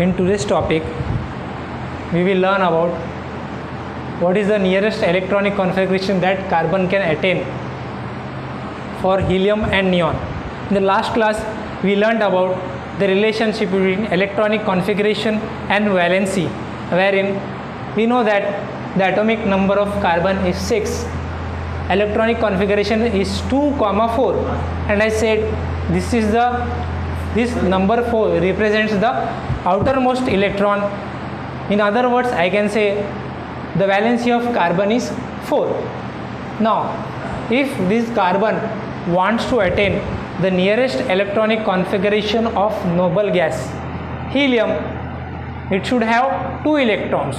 In today's topic, we will learn about what is the nearest electronic configuration that carbon can attain for helium and neon. In the last class, we learned about the relationship between electronic configuration and valency, wherein we know that the atomic number of carbon is 6, electronic configuration is 2, 4, and I said this number 4 represents the outermost electron. In other words, I can say the valency of carbon is 4. Now, if this carbon wants to attain the nearest electronic configuration of noble gas, helium, it should have 2 electrons,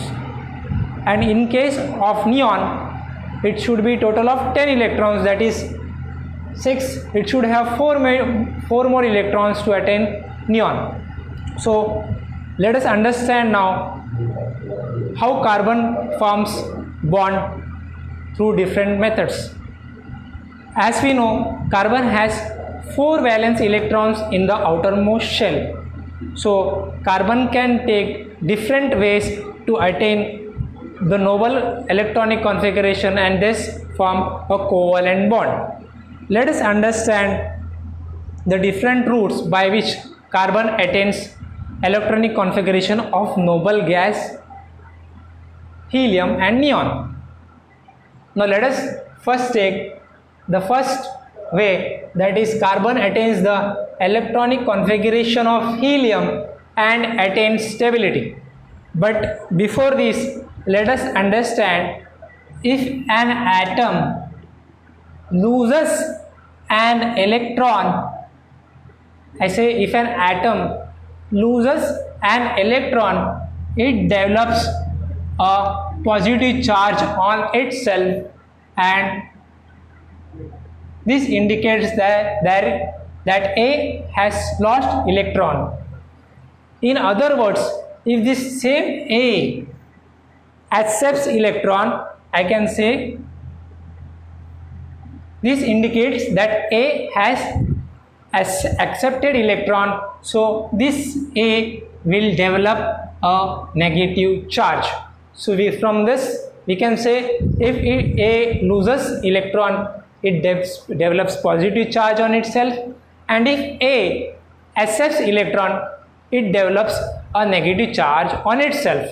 and in case of neon, it should be total of 10 electrons, that is 6. It should have 4 more electrons to attain neon. So let us understand now how carbon forms bond through different methods. As we know, carbon has 4 valence electrons in the outermost shell. So carbon can take different ways to attain the noble electronic configuration and thus form a covalent bond. Let us understand the different routes by which carbon attains electronic configuration of noble gas, helium and neon. Now let us first take the first way, that is carbon attains the electronic configuration of helium and attains stability. But before this, let us understand, if an atom loses an electron, I say if an atom loses an electron, it develops a positive charge on itself, and this indicates that A has lost electron. In other words, if this same A accepts electron, I can say this indicates that A has accepted electron, so this A will develop a negative charge. So from this we can say, if A loses electron, it develops positive charge on itself, and if A accepts electron, it develops a negative charge on itself.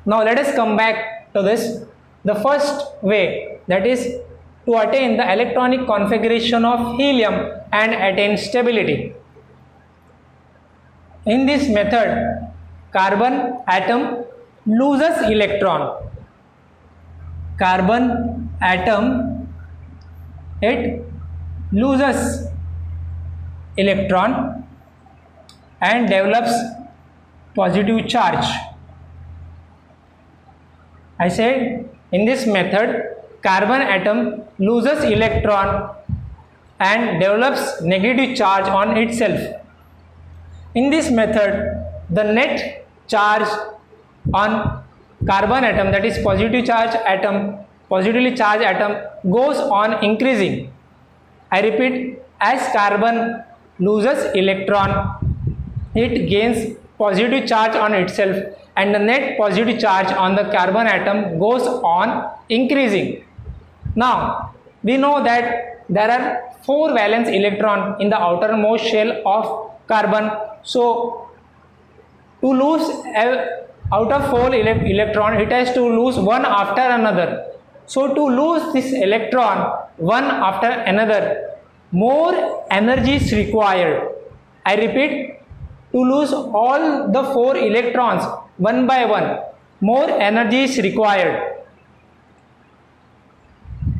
Now let us come back to this. The first way, that is to attain the electronic configuration of helium and attain stability. In this method, carbon atom loses electron. Carbon atom, it loses electron and develops positive charge. I said in this method, carbon atom loses electron and develops negative charge on itself. In this method, the net charge on carbon atom, that is positively charged atom, goes on increasing. I repeat, as carbon loses electron, it gains positive charge on itself, and the net positive charge on the carbon atom goes on increasing. Now we know that there are 4 valence electrons in the outermost shell of carbon. So to lose out of 4 electron, it has to lose one after another. So to lose this electron one after another, more energy is required. I repeat, to lose all the 4 electrons one by one, more energy is required.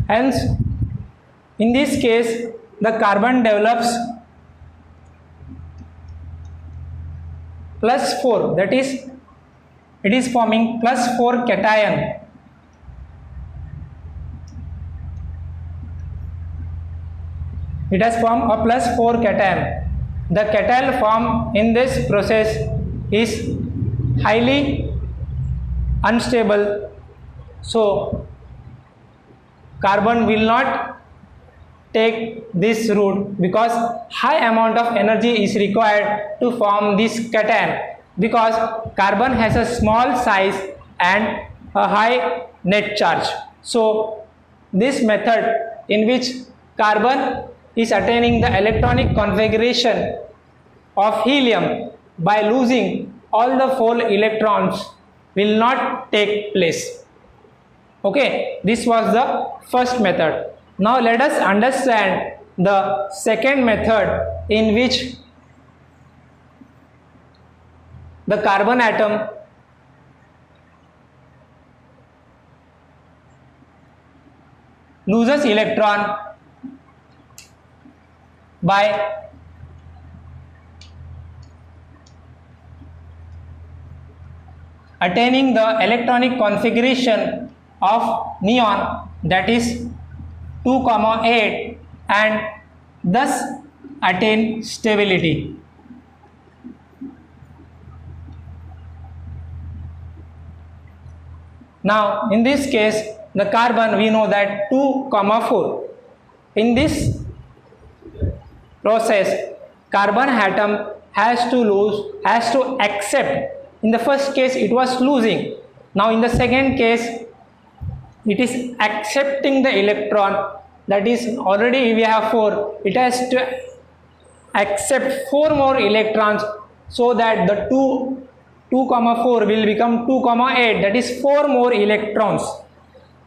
Hence, in this case, the carbon develops +4, that is, it is forming +4 cation. It has formed a +4 cation. The cation formed in this process is highly unstable, so carbon will not take this route because high amount of energy is required to form this cation, because carbon has a small size and a high net charge. So this method in which carbon is attaining the electronic configuration of helium by losing all the 4 electrons will not take place. Okay, this was the first method. Now let us understand the second method in which the carbon atom loses electron by attaining the electronic configuration of neon, that is 2,8, and thus attain stability. Now in this case the carbon, we know that 2,4. In this process carbon atom has to accept. In the first case it was losing, now in the second case it is accepting the electron, that is already we have 4, it has to accept 4 more electrons, so that the 2,4 will become 2,8, that is 4 more electrons.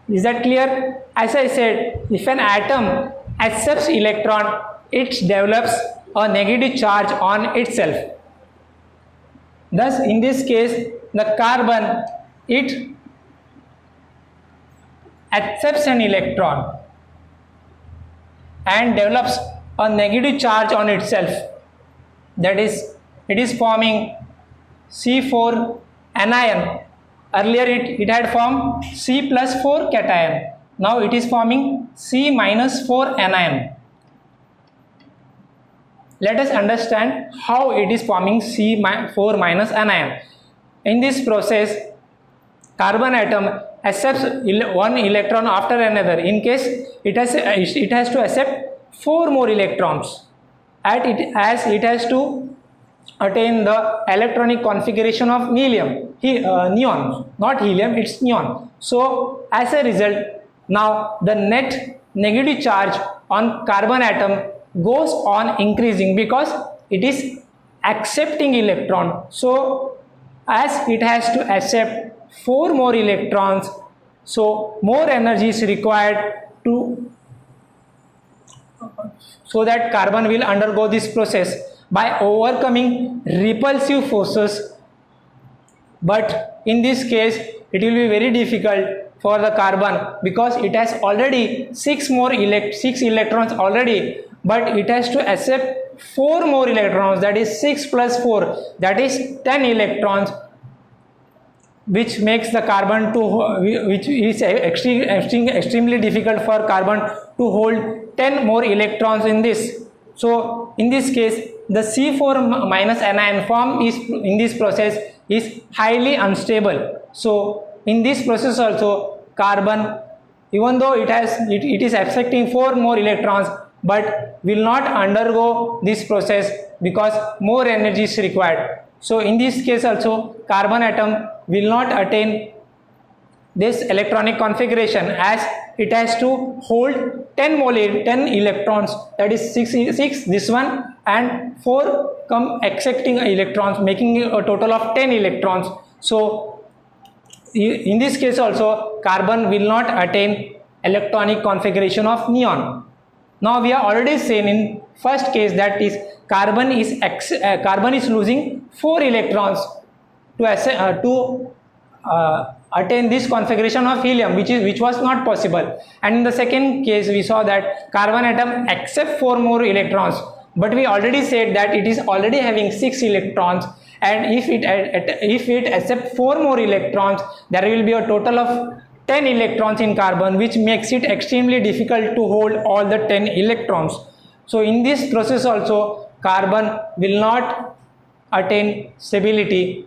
Is that clear? As I said, if an atom accepts electron, it develops a negative charge on itself. Thus in this case the carbon, it accepts an electron and develops a negative charge on itself, that is it is forming C4 anion. Earlier it had formed C plus 4 cation, now it is forming C minus 4 anion. Let us understand how it is forming C4 minus anion. In this process carbon atom accepts 1 electron after another. In case it has to accept 4 more electrons, as it has to attain the electronic configuration of neon, not helium, it's neon. So as a result, now the net negative charge on carbon atom goes on increasing because it is accepting electron. So as it has to accept 4 more electrons, so more energy is required so that carbon will undergo this process by overcoming repulsive forces. But in this case it will be very difficult for the carbon because it has already 6 electrons already, but it has to accept 4 more electrons, that is 6 plus 4, that is 10 electrons, which makes the carbon which is extremely difficult for carbon to hold 10 more electrons in this. So in this case the C4 minus anion form is in this process is highly unstable. So in this process also carbon, even though it is accepting 4 more electrons, but will not undergo this process because more energy is required. So in this case also carbon atom will not attain this electronic configuration, as it has to hold 10 electrons, that is 6 this one and 4 come accepting electrons, making a total of 10 electrons. So in this case also carbon will not attain electronic configuration of neon. Now we have already seen in first case that is carbon is losing 4 electrons to attain this configuration of helium, which was not possible. And in the second case we saw that carbon atom accepts 4 more electrons, but we already said that it is already having 6 electrons, and if it accepts 4 more electrons, there will be a total of 10 electrons in carbon, which makes it extremely difficult to hold all the 10 electrons. So in this process also carbon will not attain stability